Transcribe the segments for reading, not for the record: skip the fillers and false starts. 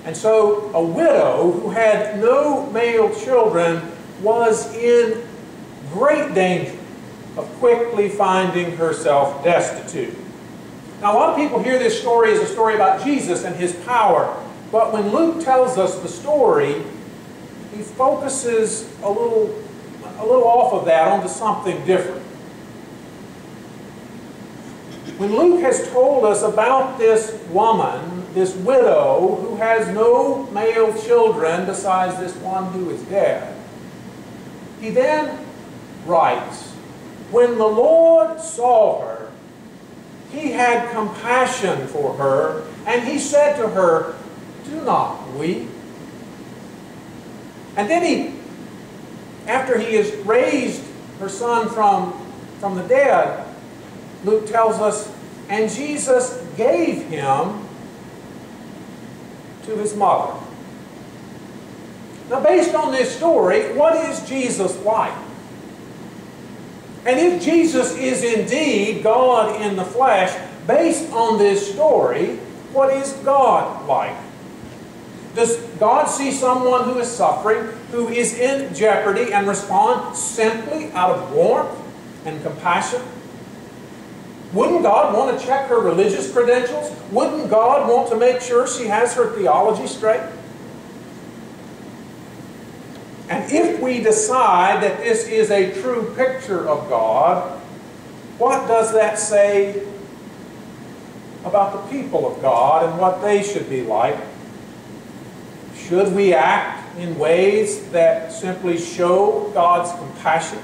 And so a widow who had no male children was in great danger of quickly finding herself destitute. Now, a lot of people hear this story as a story about Jesus and his power, but when Luke tells us the story, he focuses a little off of that onto something different. When Luke has told us about this woman, this widow, who has no male children besides this one who is dead, he then writes, "When the Lord saw her, he had compassion for her, and he said to her, 'Do not weep.'" And then after he has raised her son from the dead, Luke tells us, and Jesus gave him to his mother. Now, based on this story, what is Jesus like? And if Jesus is indeed God in the flesh, based on this story, what is God like? Does God see someone who is suffering, who is in jeopardy, and respond simply out of warmth and compassion? Wouldn't God want to check her religious credentials? Wouldn't God want to make sure she has her theology straight? And if we decide that this is a true picture of God, what does that say about the people of God and what they should be like? Should we act in ways that simply show God's compassion?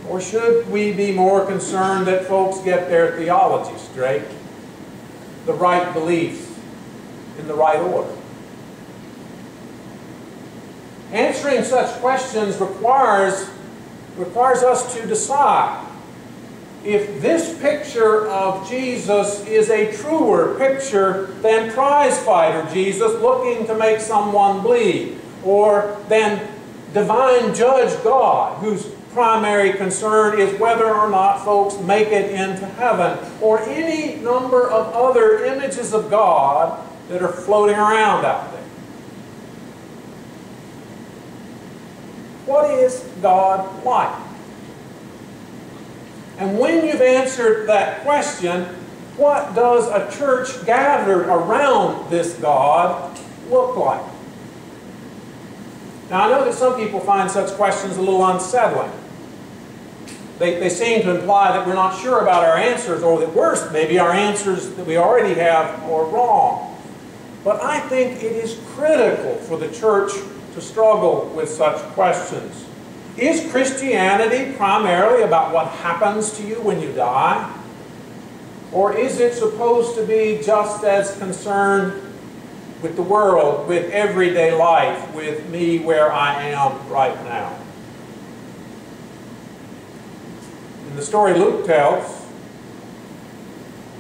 Or should we be more concerned that folks get their theology straight, the right beliefs in the right order? Answering such questions requires us to decide if this picture of Jesus is a truer picture than prize-fighter Jesus looking to make someone bleed, or than divine judge God, whose primary concern is whether or not folks make it into heaven, or any number of other images of God that are floating around out there. What is God like? And when you've answered that question, what does a church gathered around this God look like? Now, I know that some people find such questions a little unsettling. They seem to imply that we're not sure about our answers, or that worse, maybe our answers that we already have are wrong. But I think it is critical for the church to struggle with such questions. Is Christianity primarily about what happens to you when you die? Or is it supposed to be just as concerned with the world, with everyday life, with me where I am right now? In the story Luke tells,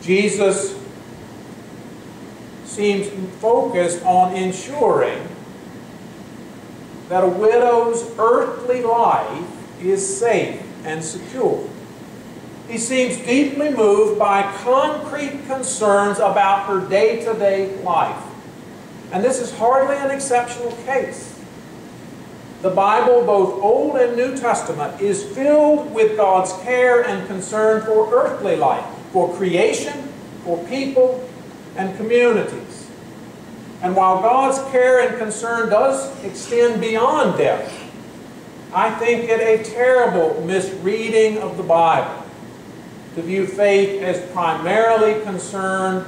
Jesus seems focused on ensuring that a widow's earthly life is safe and secure. He seems deeply moved by concrete concerns about her day-to-day life. And this is hardly an exceptional case. The Bible, both Old and New Testament, is filled with God's care and concern for earthly life, for creation, for people, and communities. And while God's care and concern does extend beyond death, I think it a terrible misreading of the Bible to view faith as primarily concerned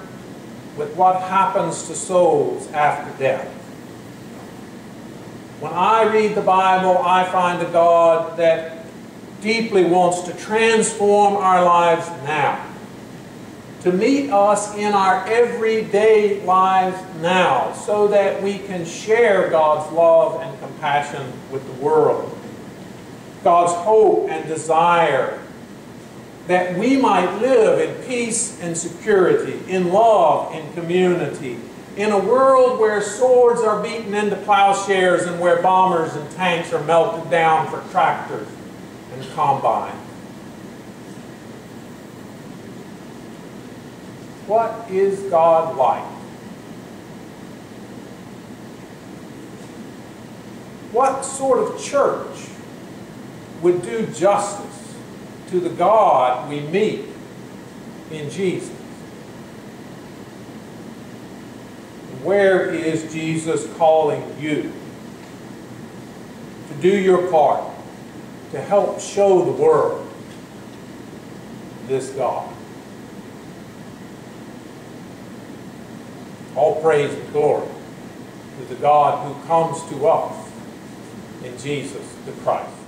with what happens to souls after death. When I read the Bible, I find a God that deeply wants to transform our lives now, to meet us in our everyday lives now, so that we can share God's love and compassion with the world. God's hope and desire that we might live in peace and security, in love and community, in a world where swords are beaten into plowshares and where bombers and tanks are melted down for tractors and combines. What is God like? What sort of church would do justice to the God we meet in Jesus? Where is Jesus calling you to do your part to help show the world this God? All praise and glory to the God who comes to us in Jesus the Christ.